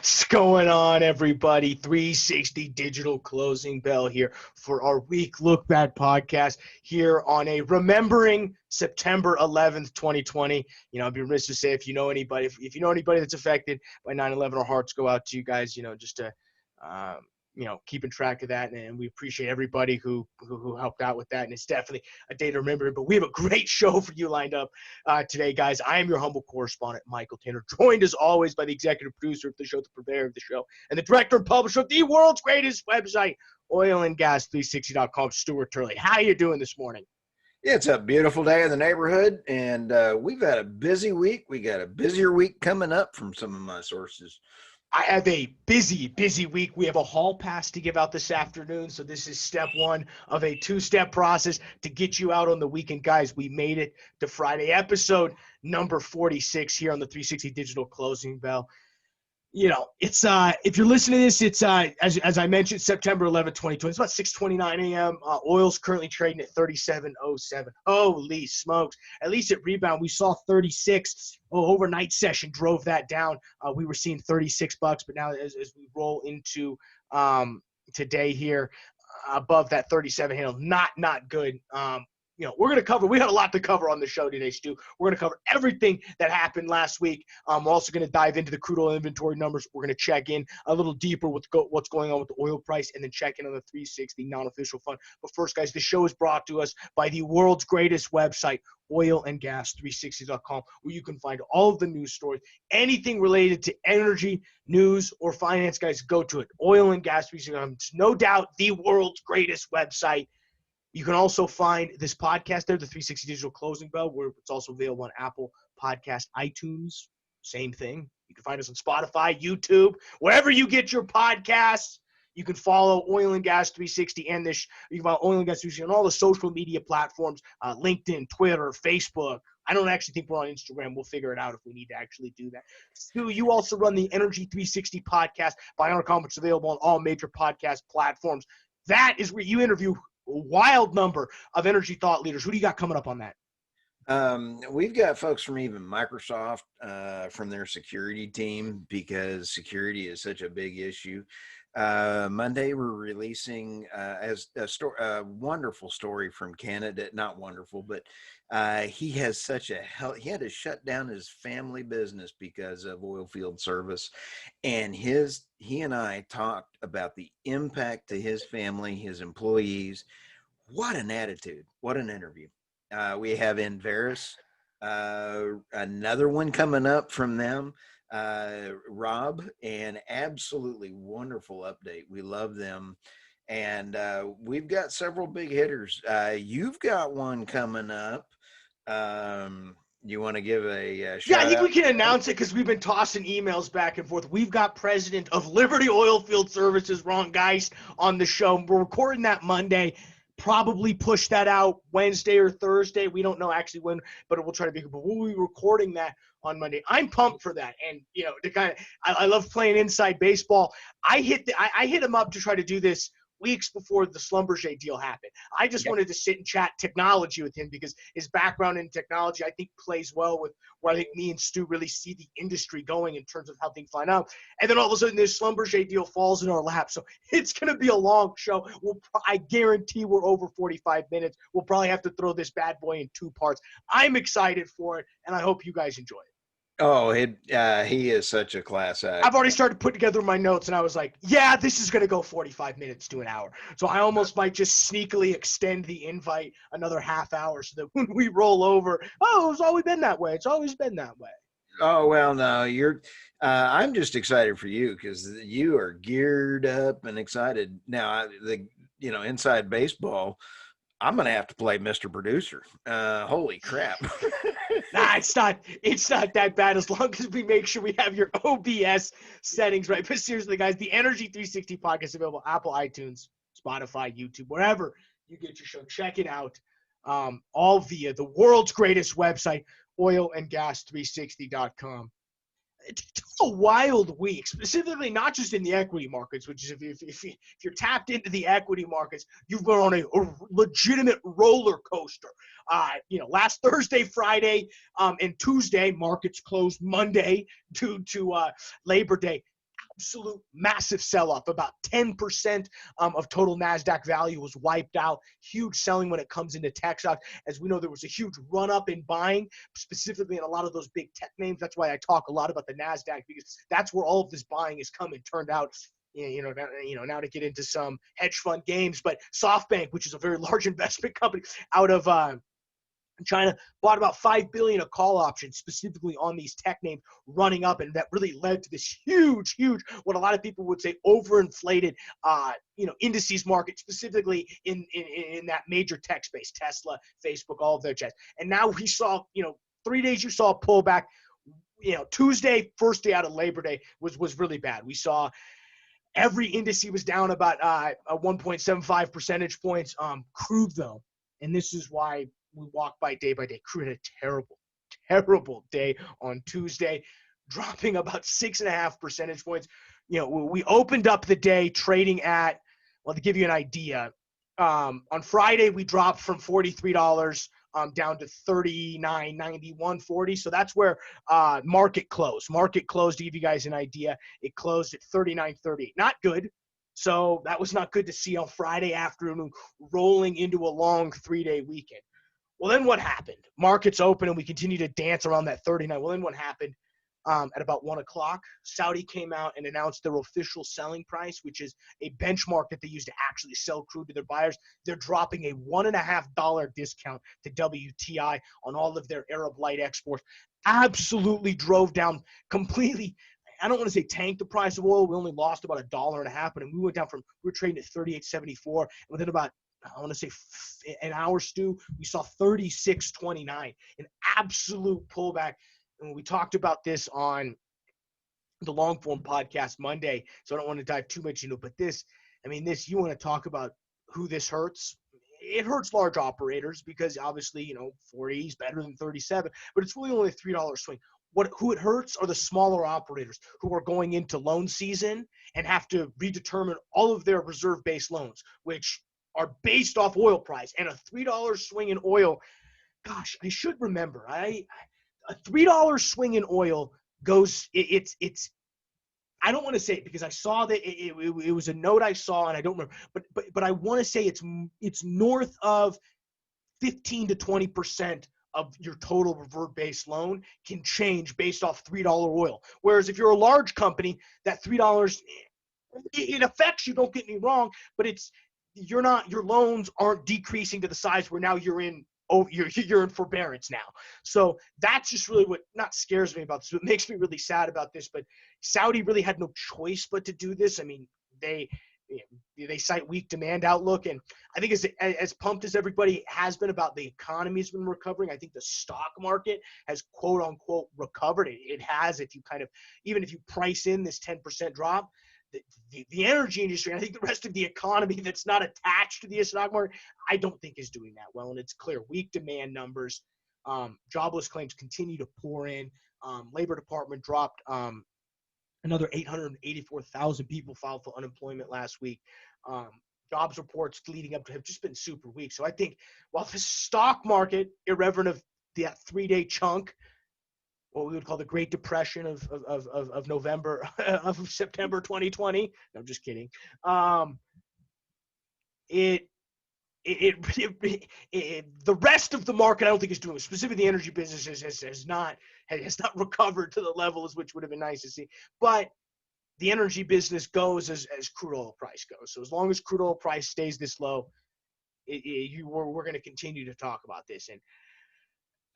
What's going on, everybody? 360 Digital Closing Bell here for our week look back podcast here on a remembering September 11th, 2020. I'd be remiss to say if you know anybody, if you know anybody that's affected by 9/11, our hearts go out to you guys, just to keeping track of that. And we appreciate everybody who helped out with that. And it's definitely a day to remember. But we have a great show for you lined up today, guys. I am your humble correspondent, Michael Tanner, joined as always by the executive producer of the show, the purveyor of the show, and the director and publisher of the world's greatest website, oilandgas360.com, Stuart Turley. How you doing this morning? It's a beautiful day in the neighborhood, and we've had a busy week. We got a busier week coming up from some of my sources. I have a busy week. We have a hall pass to give out this afternoon. So this is step one of a two-step process to get you out on the weekend. Guys, we made it to Friday, episode number 46 here on the 360 Digital Closing Bell. It's if you're listening to this, it's as I mentioned, September 11th, 2020. It's about 6:29 a.m. Oil's currently trading at 37.07. Holy smokes. At least at rebound, we saw 36. Overnight session drove that down. We were seeing $36, but now as we roll into today here, above that 37 handle, not good. We're going to cover – we got a lot to cover on the show today, Stu. We're going to cover everything that happened last week. We're also going to dive into the crude oil inventory numbers. We're going to check in a little deeper with what's going on with the oil price and then check in on the 360 non-official fund. But first, guys, the show is brought to us by the world's greatest website, oilandgas360.com, where you can find all of the news stories, anything related to energy, news, or finance. Guys, go to it, oilandgas360.com. It's no doubt the world's greatest website. You can also find this podcast there, the 360 Digital Closing Bell, where it's also available on Apple Podcast, iTunes, same thing. You can find us on Spotify, YouTube, wherever you get your podcasts. You can follow Oil and Gas 360 and this. You can follow Oil and Gas 360 on all the social media platforms, LinkedIn, Twitter, Facebook. I don't actually think we're on Instagram. We'll figure it out if we need to actually do that. Stu, you also run the Energy 360 podcast by Honorcom, which is available on all major podcast platforms. That is where you interview wild number of energy thought leaders. Who do you got coming up on that? We've got folks from even Microsoft, from their security team, because security is such a big issue. Monday, we're releasing a wonderful story from Canada. Not wonderful, but he had to shut down his family business because of oil field service. And he and I talked about the impact to his family, his employees. What an attitude. What an interview. We have Inveris, another one coming up from them, Rob, and absolutely wonderful update. We love them. And we've got several big hitters. You've got one coming up. You want to give a shout out? Yeah, I think we can announce it because we've been tossing emails back and forth. We've got president of Liberty Oilfield Services, Ron Geist, on the show. We're recording that Monday. Probably push that out Wednesday or Thursday. We don't know actually when, but we'll try to be. But we'll be recording that on Monday. I'm pumped for that, and I love playing inside baseball. I hit him up to try to do this weeks before the Schlumberger deal happened. I just wanted to sit and chat technology with him because his background in technology, I think, plays well with where I think me and Stu really see the industry going in terms of how things line up. And then all of a sudden, this Schlumberger deal falls in our lap. So it's going to be a long show. I guarantee we're over 45 minutes. We'll probably have to throw this bad boy in two parts. I'm excited for it, and I hope you guys enjoy it. Oh, he is such a class act. I've already started putting together my notes, and I was like, yeah, this is going to go 45 minutes to an hour. So I almost might just sneakily extend the invite another half hour so that when we roll over, it's always been that way. It's always been that way. Oh, well, no, I'm just excited for you because you are geared up and excited. Now, inside baseball, I'm going to have to play Mr. Producer. Holy crap. Nah, it's not that bad as long as we make sure we have your OBS settings right. But seriously, guys, the Energy 360 podcast is available Apple, iTunes, Spotify, YouTube, wherever you get your show. Check it out. All via the world's greatest website, oilandgas360.com. It's a wild week, specifically not just in the equity markets, which is if you're tapped into the equity markets, you've gone on a legitimate roller coaster. Last Thursday, Friday, and Tuesday, markets closed Monday due to Labor Day. absolute massive sell-off. About 10% of total NASDAQ value was wiped out. Huge selling when it comes into tech stocks. As we know, there was a huge run-up in buying, specifically in a lot of those big tech names. That's why I talk a lot about the NASDAQ, because that's where all of this buying is coming. Turned out, now to get into some hedge fund games, but SoftBank, which is a very large investment company out of China, bought about $5 billion of call options specifically on these tech names running up, and that really led to this huge, what a lot of people would say overinflated, indices market, specifically in that major tech space, Tesla, Facebook, all of their jets. And now we saw, 3 days you saw a pullback. Tuesday, first day out of Labor Day, was really bad. We saw every index was down about 1.75 percentage points. Crude, though, and this is why we walk by day. Crude had a terrible day on Tuesday, dropping about 6.5 percentage points. We opened up the day trading at, well, to give you an idea, on Friday we dropped from $43 down to $39.91.40. So that's where market closed. Market closed, to give you guys an idea, it closed at $39.30. Not good. So that was not good to see on Friday afternoon, rolling into a long 3-day weekend. Well, then what happened? Markets open and we continue to dance around that 39. Well, then what happened? At about 1 o'clock, Saudi came out and announced their official selling price, which is a benchmark that they use to actually sell crude to their buyers. They're dropping a $1.50 discount to WTI on all of their Arab light exports. Absolutely drove down completely. I don't want to say tanked the price of oil. We only lost about $1.50, and we went down we were trading at $38.74, and within about, I want to say, an hour, Stu, we saw $36.29, an absolute pullback. And we talked about this on the long form podcast Monday, so I don't want to dive too much into it. But you want to talk about who this hurts? It hurts large operators because obviously, 40 is better than 37, but it's really only a $3 swing. Who it hurts are the smaller operators who are going into loan season and have to redetermine all of their reserve-based loans, which are based off oil price. And a $3 swing in oil, gosh, I should remember. A $3 swing in oil goes, it's I don't want to say it because I saw that it was a note I saw and I don't remember, but I want to say it's north of 15 to 20% of your total revert-based loan can change based off $3 oil. Whereas if you're a large company, that $3, it affects you, don't get me wrong, but your loans aren't decreasing to the size where now you're in forbearance now. So that's just really what not scares me about this, what makes me really sad about this. But Saudi really had no choice but to do this. I mean, they cite weak demand outlook, and I think as pumped as everybody has been about the economy's been recovering, I think the stock market has quote unquote recovered. It has, even if you price in this 10% drop. The energy industry, and I think the rest of the economy that's not attached to the stock market, I don't think is doing that well. And it's clear, weak demand numbers, jobless claims continue to pour in. Labor Department dropped another 884,000 people filed for unemployment last week. Jobs reports leading up to have just been super weak. So I think while the stock market, irreverent of that 3-day chunk, what we would call the Great Depression of November of September 2020. No, I'm just kidding. The rest of the market I don't think is doing it. Specifically, the energy business has not recovered to the levels which would have been nice to see. But the energy business goes as crude oil price goes. So as long as crude oil price stays this low, we're going to continue to talk about this. And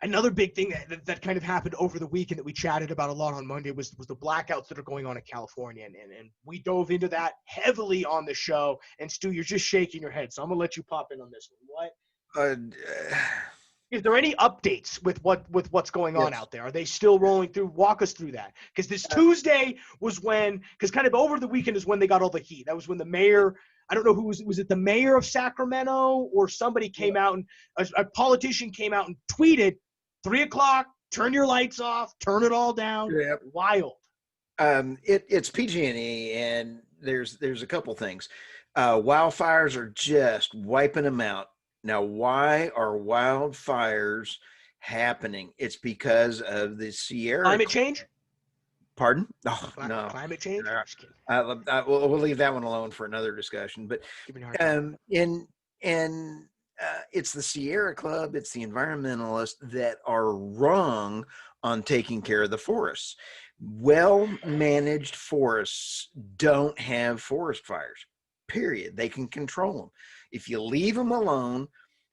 another big thing that kind of happened over the weekend that we chatted about a lot on Monday was the blackouts that are going on in California. And we dove into that heavily on the show. And Stu, you're just shaking your head. So I'm going to let you pop in on this one. Is there any updates with what's going on out there? Are they still rolling through? Walk us through that. Because this Tuesday was because kind of over the weekend is when they got all the heat. That was when the mayor, I don't know who was it the mayor of Sacramento or somebody came out and a politician came out and tweeted, 3 o'clock, turn your lights off, turn it all down. Yeah. Wild. It's PG&E, and there's a couple things. Wildfires are just wiping them out. Now, why are wildfires happening? It's because of the Sierra climate change. Pardon? Oh, no. Climate change? Uh, Just kidding. we'll leave that one alone for another discussion. But Give me a hard time. and it's the Sierra Club, it's the environmentalists that are wrong on taking care of the forests. Well-managed forests don't have forest fires, period. They can control them. If you leave them alone,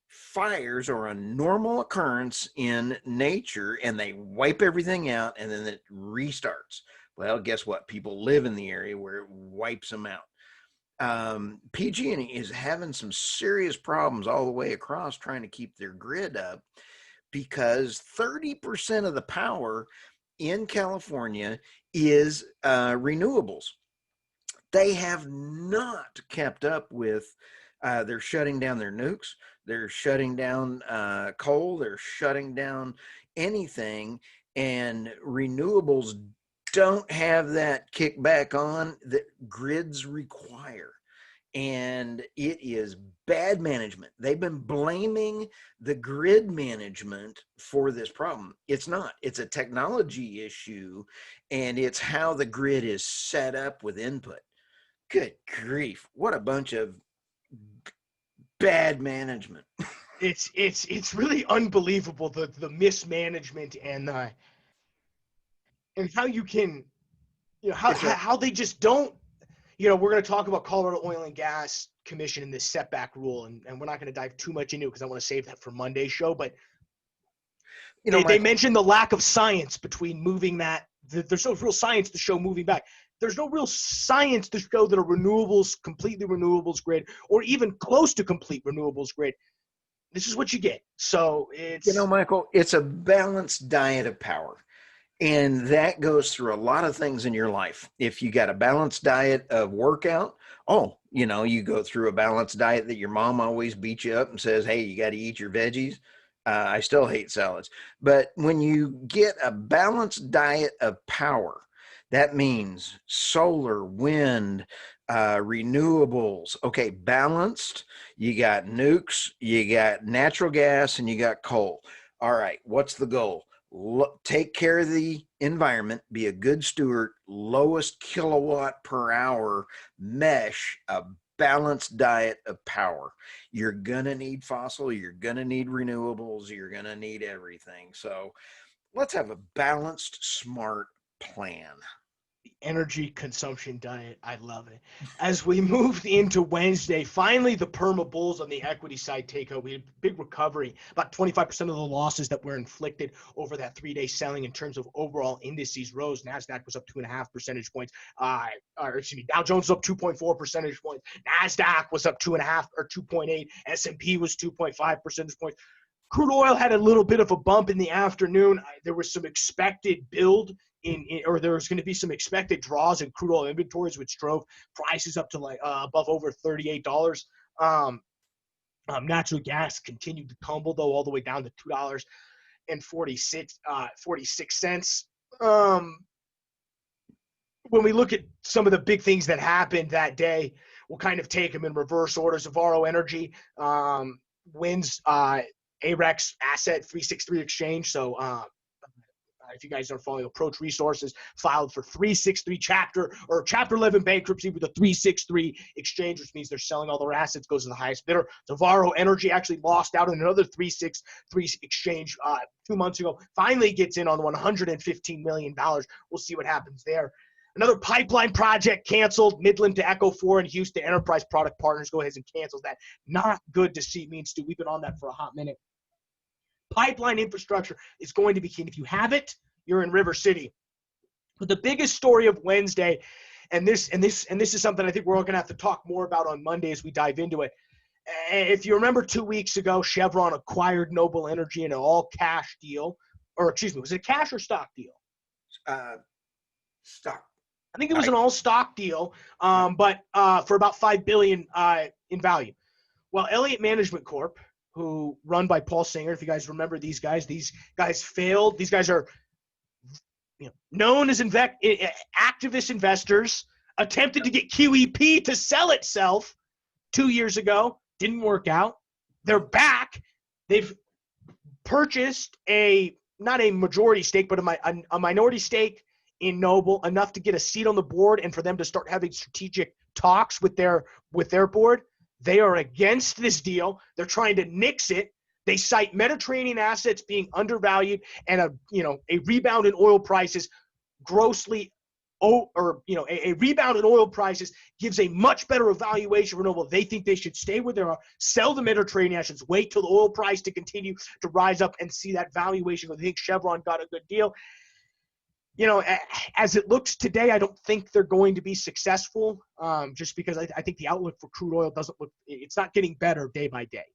fires are a normal occurrence in nature and they wipe everything out and then it restarts. Well, guess what? People live in the area where it wipes them out. PG&E is having some serious problems all the way across trying to keep their grid up because 30% of the power in California is renewables. They have not kept up with, they're shutting down their nukes, they're shutting down coal, they're shutting down anything, and renewables don't have that kickback on that grids require. And it is bad management. They've been blaming the grid management for this problem. It's not. It's a technology issue, and it's how the grid is set up with input. Good grief. What a bunch of bad management. It's really unbelievable the mismanagement and how you can, how they just don't. We're going to talk about Colorado Oil and Gas Commission and this setback rule, and we're not going to dive too much into it because I want to save that for Monday's show. But they mentioned the lack of science between moving that. There's no real science to show moving back. There's no real science to show that a completely renewables grid, or even close to complete renewables grid, this is what you get. So it's Michael, it's a balanced diet of power. And that goes through a lot of things in your life. If you got a balanced diet of workout, you go through a balanced diet that your mom always beats you up and says, hey, you got to eat your veggies. I still hate salads. But when you get a balanced diet of power, that means solar, wind, renewables. Okay, balanced. You got nukes, you got natural gas, and you got coal. All right, what's the goal? Take care of the environment, be a good steward, lowest kilowatt per hour, mesh a balanced diet of power. You're going to need fossil, you're going to need renewables, you're going to need everything. So let's have a balanced, smart plan. energy consumption diet. I love it. As we moved into Wednesday, finally the perma bulls on the equity side take out. We had big recovery. About 25% of the losses that were inflicted over that 3-day selling in terms of overall indices rose. NASDAQ was up 2.5 percentage points. Dow Jones was up 2.4 percentage points. NASDAQ was up 2.5 or 2.8. S&P was 2.5 percentage points. Crude oil had a little bit of a bump in the afternoon. There was some expected build or there was going to be some expected draws in crude oil inventories, which drove prices up to above over $38. Natural gas continued to tumble though, all the way down to $2.46. When we look at some of the big things that happened that day, we'll kind of take them in reverse order. Zavaro Energy wins AREX asset 363 exchange. So if you guys don't follow, Approach Resources filed for 363 chapter 11 bankruptcy with a 363 exchange, which means they're selling all their assets, goes to the highest bidder. Zavaro Energy actually lost out on another 363 exchange 2 months ago. Finally gets in on $115 million. We'll see what happens there. Another pipeline project canceled, Midland to Echo 4 and Houston Enterprise Product Partners go ahead and cancels that. Not good to see, means Stu. We've been on that for a hot minute. Pipeline infrastructure is going to be key. And if you have it, you're in River City. But the biggest story of Wednesday, and this is something I think we're all going to have to talk more about on Monday as we dive into it. If you remember 2 weeks ago, Chevron acquired Noble Energy in an all-cash deal. Or, excuse me, was it a cash or stock deal? Stock. I think it was an all-stock deal, but for about $5 billion in value. Well, Elliott Management Corp., who run by Paul Singer, if you guys remember these guys failed. These guys are known as activist investors, attempted to get QEP to sell itself 2 years ago. Didn't work out. They're back. They've purchased not a majority stake, but a minority stake in Noble, enough to get a seat on the board and for them to start having strategic talks with their board. They are against this deal. They're trying to nix it. They cite Mediterranean assets being undervalued and a rebound in oil prices grossly a rebound in oil prices gives a much better evaluation for Noble. They think they should stay where they are, sell the Mediterranean assets, wait till the oil price to continue to rise up and see that valuation. I think Chevron got a good deal. As it looks today, I don't think they're going to be successful, just because I think the outlook for crude oil it's not getting better day by day.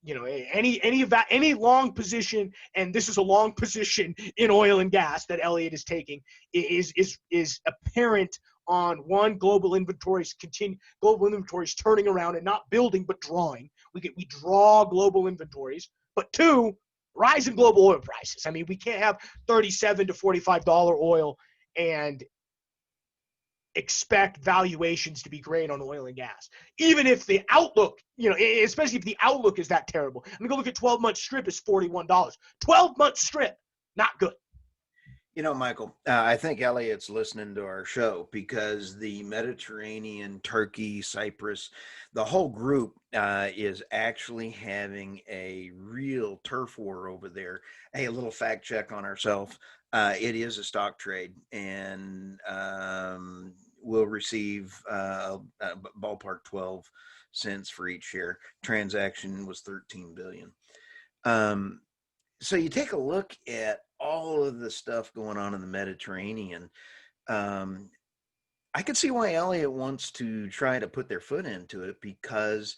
Any long position, and this is a long position in oil and gas that Elliott is taking, is apparent on one, global inventories turning around and not building but drawing. We draw global inventories, but two, rise in global oil prices. I mean, we can't have $37 to $45 oil and expect valuations to be great on oil and gas, even if the outlook, especially if the outlook is that terrible. I mean, go look at 12-month strip is $41. 12-month strip, not good. Michael, I think Elliot's listening to our show because the Mediterranean, Turkey, Cyprus, the whole group is actually having a real turf war over there. Hey, a little fact check on ourselves. It is a stock trade, and we'll receive ballpark 12 cents for each share. Transaction was 13 billion. So you take a look at all of the stuff going on in the Mediterranean. I could see why Elliott wants to try to put their foot into it because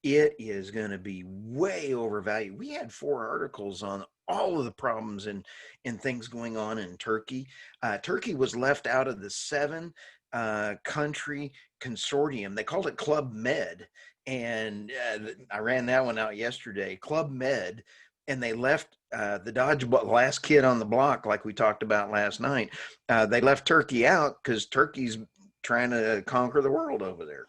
it is going to be way overvalued. We had 4 articles on all of the problems and things going on in Turkey. Turkey was left out of the 7 country consortium. They called it Club Med. And I ran that one out yesterday, Club Med. And they left the dodgeball, last kid on the block, like we talked about last night. They left Turkey out because Turkey's trying to conquer the world over there.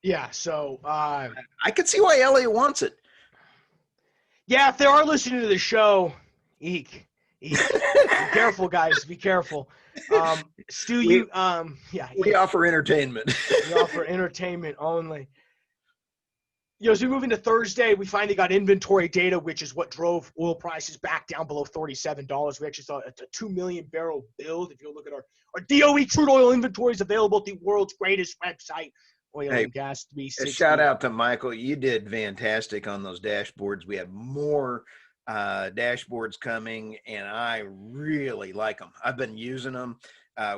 Yeah, so I could see why Elliott wants it. Yeah, if they are listening to the show, eek. Be careful, guys. Be careful. Stu, we offer entertainment. We offer entertainment only. As we move into Thursday, we finally got inventory data, which is what drove oil prices back down below $37. We actually saw a 2 million barrel build. If you look at our DOE crude oil inventories available at the world's greatest website, Oil and Gas 360. A shout out to Michael. You did fantastic on those dashboards. We have more dashboards coming, and I really like them. I've been using them.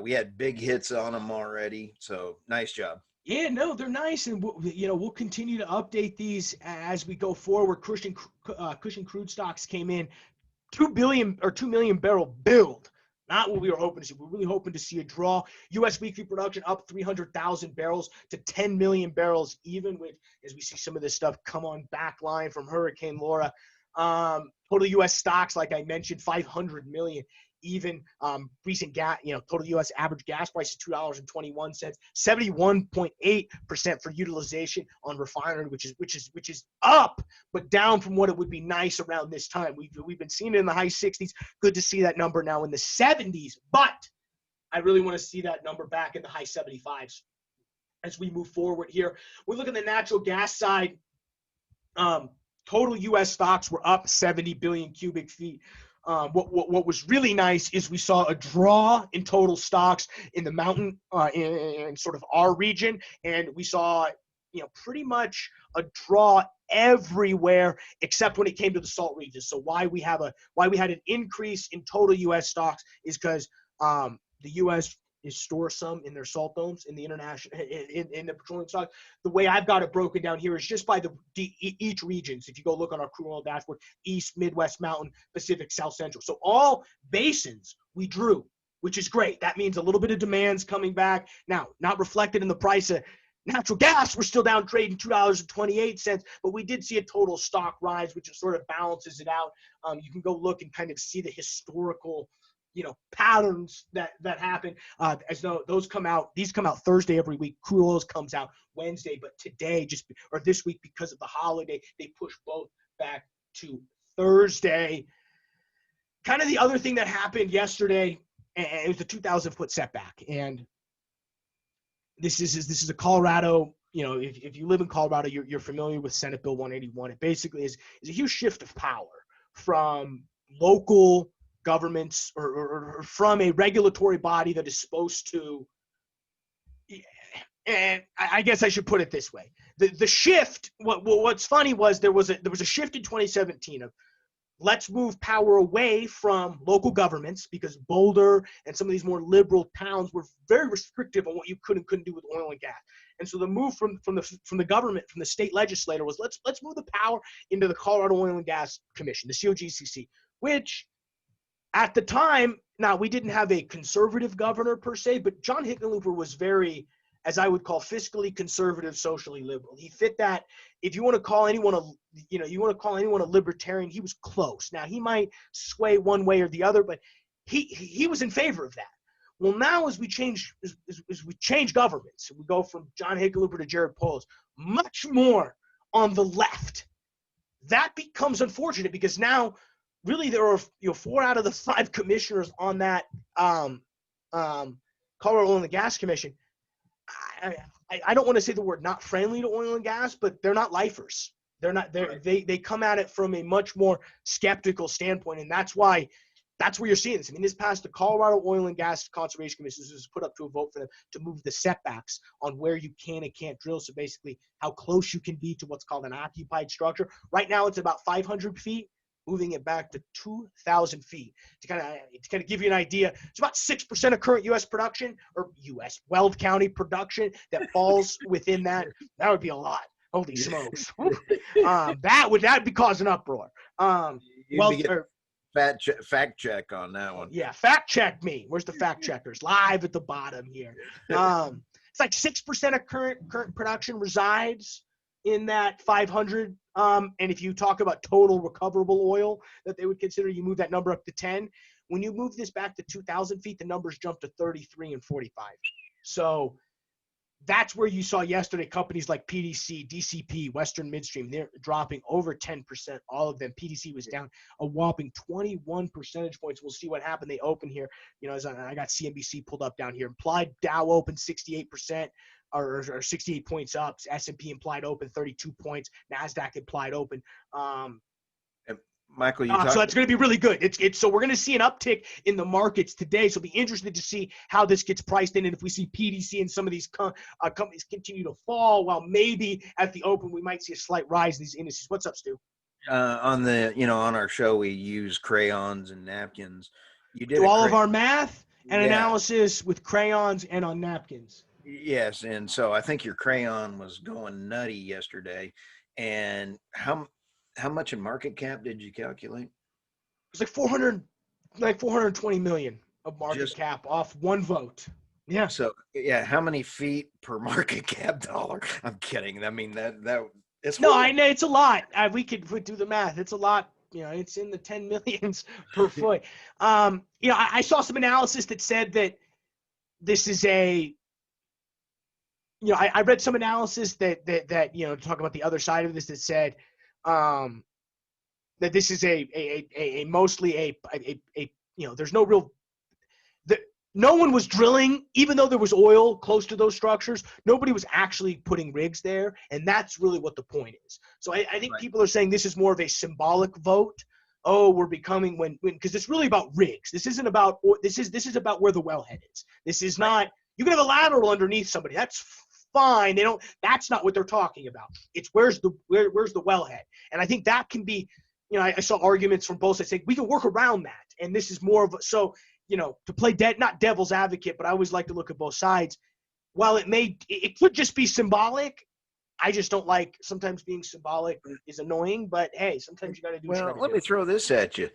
We had big hits on them already, so nice job. Yeah, no, they're nice, and we'll continue to update these as we go forward. Cushing crude stocks came in 2 million barrel build. Not what we were hoping to see. We're really hoping to see a draw. U.S. weekly production up 300,000 barrels to 10 million barrels, even with, as we see some of this stuff come on back line from Hurricane Laura. Total U.S. stocks, like I mentioned, 500 million. Even recent gas, total U.S. average gas price is $2.21, 71.8% for utilization on refinery, which is up, but down from what it would be nice around this time. We've been seeing it in the high 60s. Good to see that number now in the 70s, but I really want to see that number back in the high 75s as we move forward here. We look at the natural gas side. Total U.S. stocks were up 70 billion cubic feet. What was really nice is we saw a draw in total stocks in the mountain in sort of our region, and we saw pretty much a draw everywhere except when it came to the salt region. So why we had an increase in total U.S. stocks is because the U.S. is store some in their salt domes in the international in the petroleum stock. The way I've got it broken down here is just by each region. So if you go look on our crude oil dashboard, East, Midwest, Mountain, Pacific, South Central. So all basins we drew, which is great. That means a little bit of demand's coming back. Now, not reflected in the price of natural gas. We're still down trading $2.28, but we did see a total stock rise, which sort of balances it out. You can go look and kind of see the historical patterns that happen as though these come out Thursday every week. Crude oils comes out Wednesday, but today this week because of the holiday, they push both back to Thursday. Kind of the other thing that happened yesterday, and it was a 2,000-foot setback. And this is a Colorado. If you live in Colorado, you're familiar with Senate Bill 181. It basically is a huge shift of power from local governments or from a regulatory body that is supposed to. And I guess I should put it this way: the shift. What's funny was there was a shift in 2017 of let's move power away from local governments, because Boulder and some of these more liberal towns were very restrictive on what you could and couldn't do with oil and gas. And so the move from the government, from the state legislator, was let's move the power into the Colorado Oil and Gas Commission, the COGCC, which at the time, now we didn't have a conservative governor per se, but John Hickenlooper was very, as I would call, fiscally conservative, socially liberal. He fit that. If you want to call anyone a libertarian, he was close. Now he might sway one way or the other, but he was in favor of that. Well, now as we change governments, we go from John Hickenlooper to Jared Polis, much more on the left. That becomes unfortunate, because now really there are 4 out of the 5 commissioners on that Colorado Oil and Gas Commission. I don't want to say the word not friendly to oil and gas, but they're not lifers. They come at it from a much more skeptical standpoint, and that's where you're seeing this. I mean, this passed the Colorado Oil and Gas Conservation Commission. This was put up to a vote for them to move the setbacks on where you can and can't drill. So basically, how close you can be to what's called an occupied structure. Right now, it's about 500 feet. Moving it back to 2,000 feet to kind of give you an idea. It's about 6% of current U.S. production, or U.S. Weld County production, that falls within that. That would be a lot. Holy smokes! That would be causing uproar. Fact check on that one. Yeah, fact check me. Where's the fact checkers? Live at the bottom here. It's like 6% of current production resides in that 500. And if you talk about total recoverable oil that they would consider, you move that number up to 10. When you move this back to 2,000 feet, the numbers jump to 33 and 45. So that's where you saw yesterday companies like PDC, DCP, Western Midstream, they're dropping over 10%. All of them. PDC was down a whopping 21 percentage points. We'll see what happened. They open here. As I got CNBC pulled up down here. Implied Dow open 68%. Or 68 points up. S&P implied open 32 points. NASDAQ implied open. Michael, so that's going to be really good. So we're going to see an uptick in the markets today. So it'll be interesting to see how this gets priced in, and if we see PDC and some of these companies continue to fall, while maybe at the open we might see a slight rise in these indices. What's up, Stu? On our show we use crayons and napkins. You did all of our math and analysis with crayons and on napkins. Yes, and so I think your crayon was going nutty yesterday. And how much in market cap did you calculate? It's like 420 million of market cap off one vote. Yeah. So how many feet per market cap dollar? I'm kidding. I mean that it's no, I know it's a lot. We could do the math. It's a lot. It's in the 10 millions per foot. I saw some analysis that said that this is a. I read some analysis that to talk about the other side of this, that said that this is a mostly there's no real no one was drilling, even though there was oil close to those structures. Nobody was actually putting rigs there, and that's really what the point is. So I think people are saying this is more of a symbolic vote. Oh, we're becoming because it's really about rigs. This isn't about this is about where the wellhead is. This is not. You can have a lateral underneath somebody. That's fine. That's not what they're talking about. It's where's the wellhead. And I think that can be, I saw arguments from both sides saying we can work around that. And this is more of to play not devil's advocate, but I always like to look at both sides. While it could just be symbolic, I just don't like sometimes being symbolic is annoying, but hey, sometimes you got to do. Well, let me throw this at you.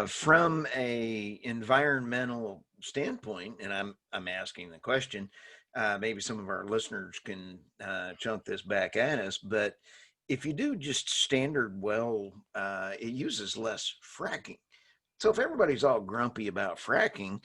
From a environmental standpoint, and I'm asking the question, maybe some of our listeners can chunk this back at us, but if you do just standard well, it uses less fracking. So if everybody's all grumpy about fracking,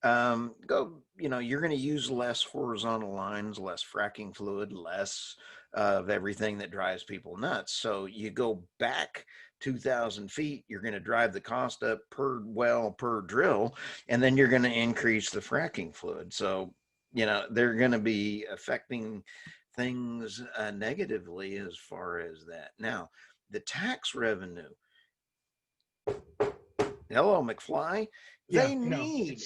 you're going to use less horizontal lines, less fracking fluid, less of everything that drives people nuts. So you go back 2,000 feet, you're going to drive the cost up per well, per drill, and then you're going to increase the fracking fluid. So, they're going to be affecting things negatively as far as that. Now, the tax revenue. Hello, McFly. Yeah, They no, need.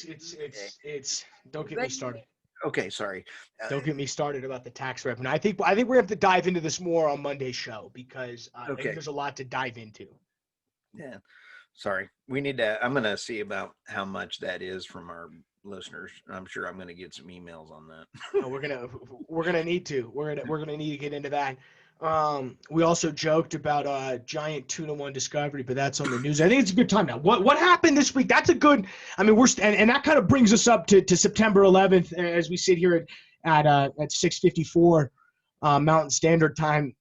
it's. Don't get They me started. okay. Sorry. Don't get me started about the tax revenue. I think we're gonna have to dive into this more on Monday's show because I think Okay. there's a lot to dive into. Yeah. Sorry. We need to. I'm going to see about how much that is from our listeners. I'm sure I'm going to get some emails on that. No, we're gonna need to. We're gonna need to get into that. We also joked about giant 2-1 discovery, but that's on the news. I think it's a good time now. What happened this week? That's a good. I mean, and that kind of brings us up to September 11th as we sit here at 6:54 Mountain Standard Time.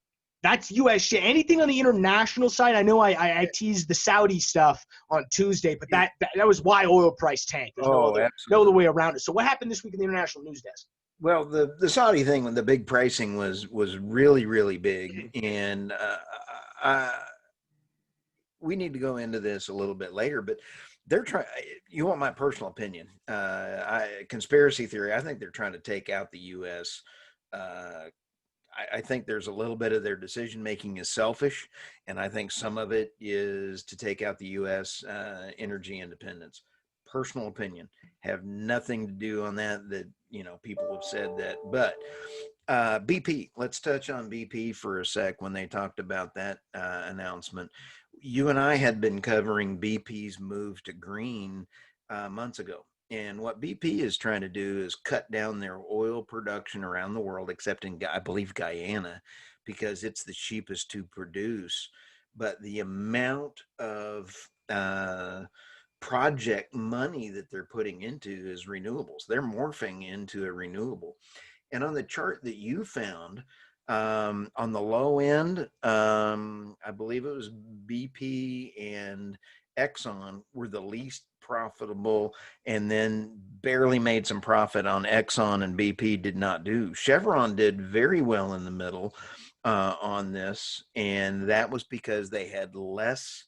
That's U.S. shit. Anything on the international side? I know I teased the Saudi stuff on Tuesday, but that was why oil price tanked. There's no other way around it. So what happened this week in the international news desk? Well, the Saudi thing with the big pricing was really, really big, and we need to go into this a little bit later. But they're trying. You want my personal opinion? Conspiracy theory. I think they're trying to take out the U.S. I think there's a little bit of their decision making is selfish, and I think some of it is to take out the U.S. Energy independence. Personal opinion, have nothing to do on that. People have said that, but BP. Let's touch on BP for a sec. When they talked about that announcement, you and I had been covering BP's move to green months ago. And what BP is trying to do is cut down their oil production around the world, except in, I believe, Guyana, because it's the cheapest to produce. But the amount of project money that they're putting into is renewables. They're morphing into a renewable. And on the chart that you found, on the low end, I believe it was BP and Exxon were the least profitable, and then barely made some profit on Exxon, and BP did not do. Chevron did very well in the middle on this, and that was because they had less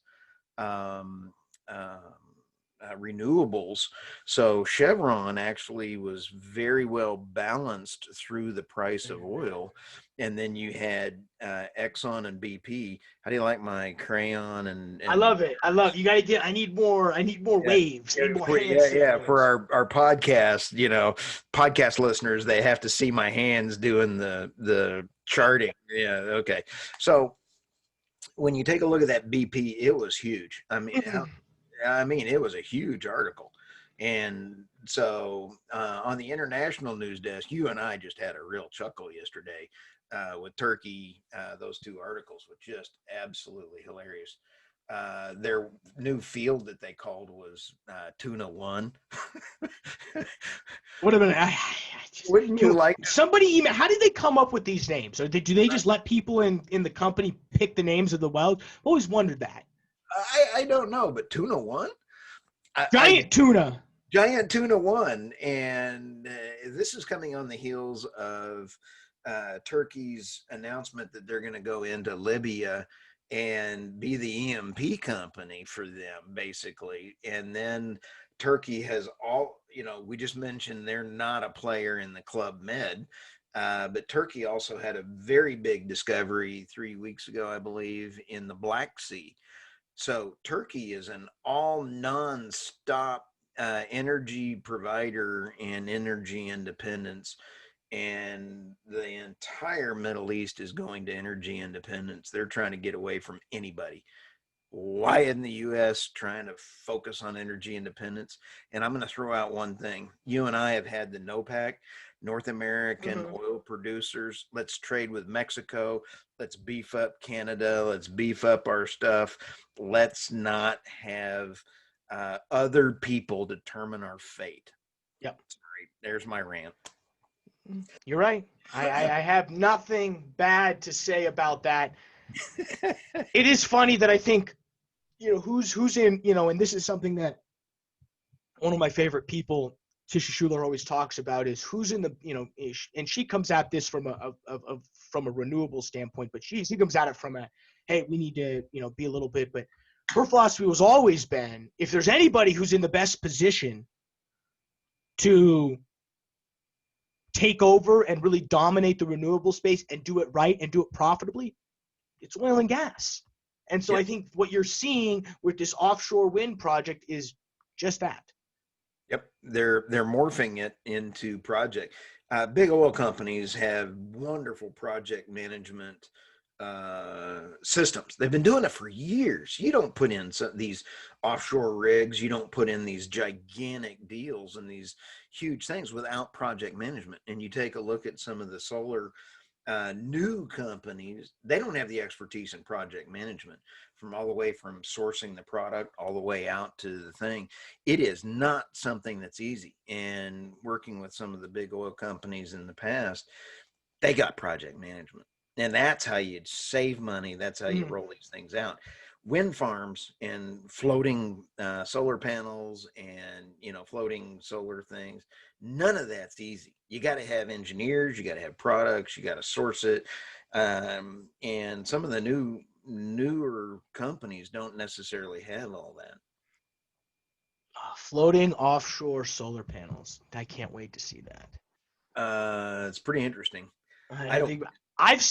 um, renewables. So Chevron actually was very well balanced through the price of oil. And then you had Exxon and BP. How do you like my crayon? And I love it. You got to get. I need more waves. I need more hand signals. For our podcast, podcast listeners, they have to see my hands doing the charting. Yeah. Okay. So when you take a look at that BP, it was huge. I mean, it was a huge article. And so on the international news desk, you and I just had a real chuckle yesterday with Turkey. Those two articles were just absolutely hilarious. Their new field that they called was Tuna One. What a minute. Wouldn't you like somebody email? How did they come up with these names? Or do they just let people in the company pick the names of the wells? I've always wondered that. I don't know, but Tuna One? Giant Tuna One. And this is coming on the heels of Turkey's announcement that they're going to go into Libya and be the EMP company for them, basically. And then Turkey has we just mentioned they're not a player in the Club Med, but Turkey also had a very big discovery 3 weeks ago, I believe, in the Black Sea. So Turkey is an all non-stop energy provider and energy independence. And the entire Middle East is going to energy independence. They're trying to get away from anybody. Why isn't the U.S. trying to focus on energy independence? And I'm going to throw out one thing. You and I have had the NOPAC, North American oil producers. Let's trade with Mexico. Let's beef up Canada. Let's beef up our stuff. Let's not have other people determine our fate. Yep. Sorry, there's my rant. You're right. I have nothing bad to say about that. It is funny that I think, who's in, and this is something that one of my favorite people Tisha Schuler always talks about is who's in the, and she comes at this from a renewable standpoint, but she comes at it from a, hey, we need to, be a little bit, but her philosophy was always been, if there's anybody who's in the best position to take over and really dominate the renewable space and do it right and do it profitably, it's oil and gas. And so I think what you're seeing with this offshore wind project is just that. Yep, they're morphing it into project. Big oil companies have wonderful project management systems. They've been doing it for years. You don't put in these offshore rigs, you don't put in these gigantic deals and these huge things without project management. And you take a look at some of the solar new companies, they don't have the expertise in project management, from all the way from sourcing the product all the way out to the thing. It is not something that's easy. And working with some of the big oil companies in the past, they got project management, and that's how you save money. That's how you roll these things out. Wind farms and floating solar panels and floating solar things, none of that's easy. You got to have engineers, you got to have products, you got to source it, and some of the newer companies don't necessarily have all that. Floating offshore solar panels, I can't wait to see that. It's pretty interesting. I've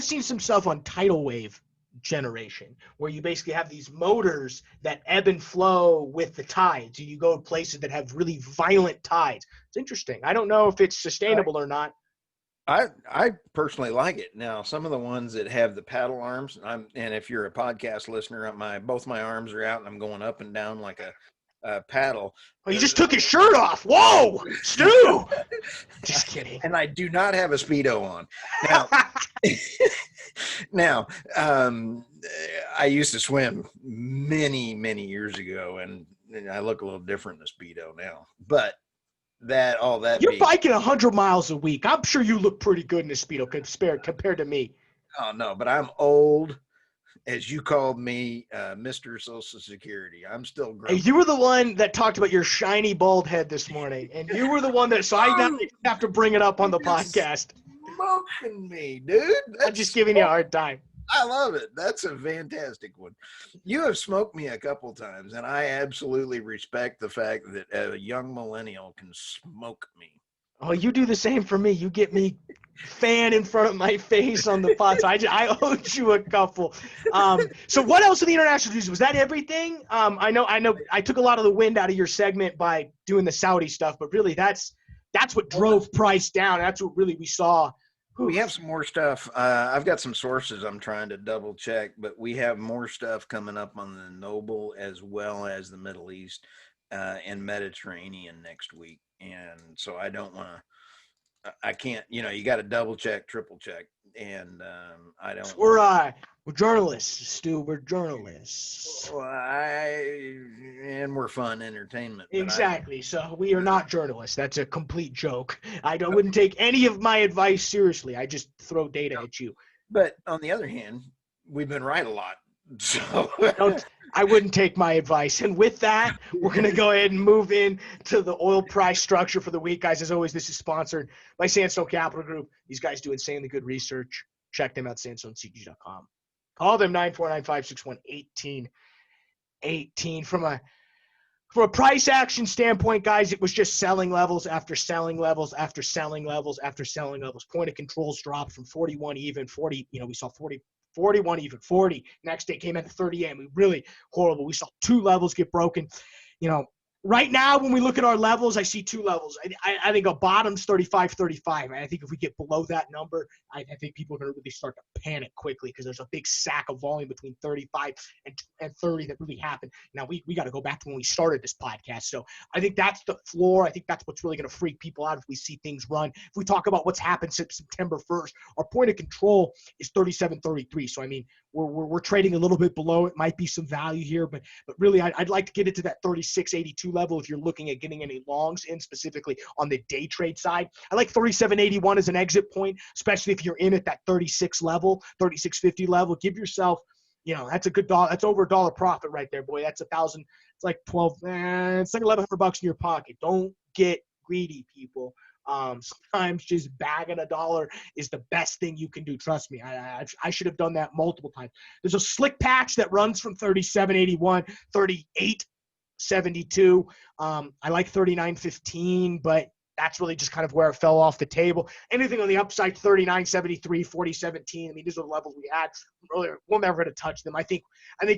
seen some stuff on tidal wave generation where you basically have these motors that ebb and flow with the tides. You go to places that have really violent tides. It's interesting. I don't know if it's sustainable or not. I personally like it. Now, some of the ones that have the paddle arms, and if you're a podcast listener, both my arms are out and I'm going up and down like a paddle. Oh, you just took his shirt off. Whoa, Stu! Just kidding. And I do not have a Speedo on. Now, I used to swim many, many years ago, and I look a little different in a Speedo now. But you're biking 100 miles a week. I'm sure you look pretty good in a Speedo compared to me. Oh, no, but I'm old. As you called me, Mr. Social Security. I'm still grumpy. Hey, you were the one that talked about your shiny bald head this morning, and you were the one that, so I have to bring it up on the podcast. Smoking me, dude. I'm just giving you a hard time. I love it. That's a fantastic one. You have smoked me a couple times, and I absolutely respect the fact that a young millennial can smoke me. Oh, you do the same for me. You get me fan in front of my face on the pod. So I owed you a couple. So what else in the international news? Was that everything? I know I took a lot of the wind out of your segment by doing the Saudi stuff, but really that's what drove price down. That's what really we saw. We have some more stuff. I've got some sources I'm trying to double check, but we have more stuff coming up on the Noble as well as the Middle East and Mediterranean next week. And so I don't want to, I can't, you got to double check, triple check. And I don't. We're journalists, Stu. We're journalists. Well, and we're fun entertainment. Exactly. So we are not journalists. That's a complete joke. I wouldn't take any of my advice seriously. I just throw data at you. But on the other hand, we've been right a lot. So I wouldn't take my advice. And with that, we're going to go ahead and move in to the oil price structure for the week. Guys, as always, this is sponsored by Sandstone Capital Group. These guys do insanely good research. Check them out, sandstonecg.com. Call them 949-561-1818. From a price action standpoint, guys, it was just selling levels after selling levels after selling levels after selling levels. Point of controls dropped from 41 even, 40, we saw 41 even, 40. Next day came in at 38. We really horrible. We saw two levels get broken. Right now, when we look at our levels, I see two levels. I think a bottom's 35, 35. I think if we get below that number, I think people are going to really start to panic quickly because there's a big sack of volume between 35 and 30 that really happened. Now, we got to go back to when we started this podcast. So I think that's the floor. I think that's what's really going to freak people out if we see things run. If we talk about what's happened since September 1st, our point of control is 37, 33. So, I mean, we're trading a little bit below. It might be some value here, but really I'd like to get it to that 36.82 level if you're looking at getting any longs in, specifically on the day trade side. I like 37.81 as an exit point, especially if you're in at that 36 level, 36.50 level. Give yourself, that's a good dollar. That's over $1 profit right there, boy. That's $1,000. It's like 12. It's like $1,100 in your pocket. Don't get greedy, people. Sometimes just bagging $1 is the best thing you can do. Trust me. I should have done that multiple times. There's a slick patch that runs from 37.81, 38.72. I like 39.15, but that's really just kind of where it fell off the table. Anything on the upside, 39.73, 40.17. I mean, these are the levels we had. Really, we're never going to touch them. I think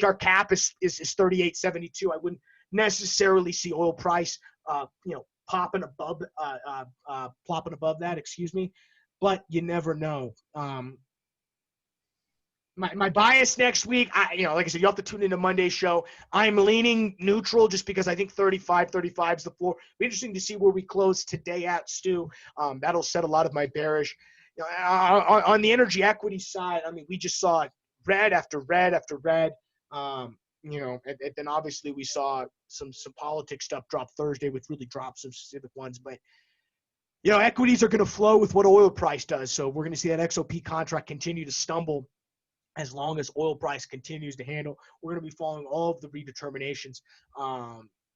our cap is 38.72. I wouldn't necessarily see oil price, plopping above that. Excuse me, but you never know. My bias next week, like I said, you have to tune into Monday's show. I'm leaning neutral just because I think 35 is the floor. Be interesting to see where we close today at, Stu. That'll set a lot of my bearish. On the energy equity side, I mean, we just saw red after red after red. And then obviously we saw some politics stuff drop Thursday, with really dropped some specific ones. But equities are going to flow with what oil price does. So we're going to see that XOP contract continue to stumble. As long as oil price continues to handle, we're going to be following all of the redeterminations.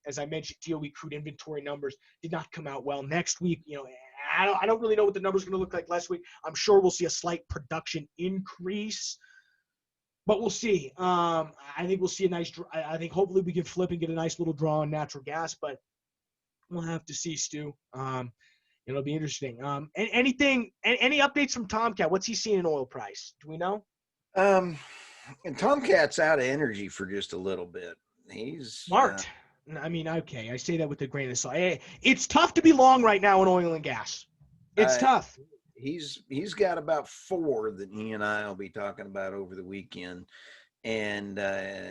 As I mentioned, DOE crude inventory numbers did not come out well. Next week, I don't really know what the numbers are going to look like last week. I'm sure we'll see a slight production increase, but we'll see. I think we'll see I think hopefully we can flip and get a nice little draw on natural gas, but we'll have to see, Stu. It'll be interesting. Any updates from Tomcat? What's he seeing in oil price? Do we know? And Tomcat's out of energy for just a little bit. He's smart. I mean, okay, I say that with a grain of salt. It's tough to be long right now in oil and gas. It's tough. He's got about 4 that he and I will be talking about over the weekend, and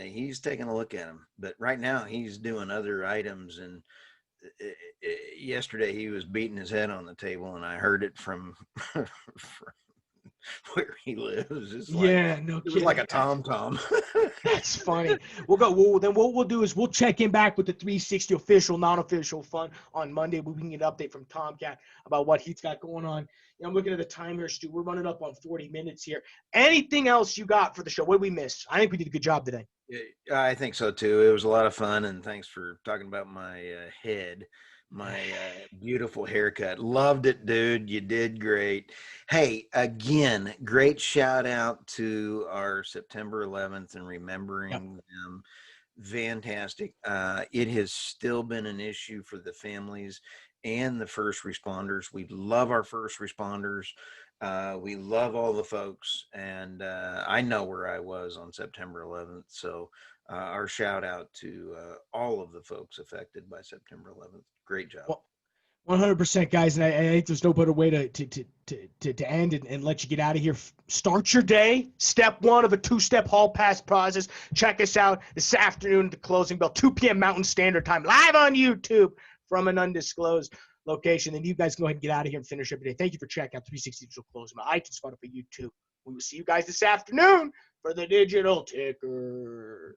he's taking a look at them. But right now he's doing other items, and yesterday he was beating his head on the table, and I heard it from where he lives. It's like, it was like a tom-tom. That's funny. Then what we'll do is we'll check in back with the 360 official, non-official fund on Monday. We can get an update from Tomcat about what he's got going on. I'm looking at the time here, Stu. We're running up on 40 minutes here. Anything else you got for the show? What did we miss? I think we did a good job today. I think so too. It was a lot of fun, and thanks for talking about my head. My beautiful haircut. Loved it, dude. You did great. Hey, again, great shout out to our September 11th and remembering them. Fantastic. It has still been an issue for the families and the first responders. We love our first responders. We love all the folks. And I know where I was on September 11th. So our shout out to all of the folks affected by September 11th. Great job. Well, 100%, guys, and I think there's no better way to end and let you get out of here. Start your day. Step 1 of a 2-step hall pass process. Check us out this afternoon at the closing bell, 2 p.m. Mountain Standard Time, live on YouTube from an undisclosed location. And you guys can go ahead and get out of here and finish up your day. Thank you for checking out 360 Digital Closing Bell, iTunes, Spotify, YouTube. We will see you guys this afternoon for the digital ticker.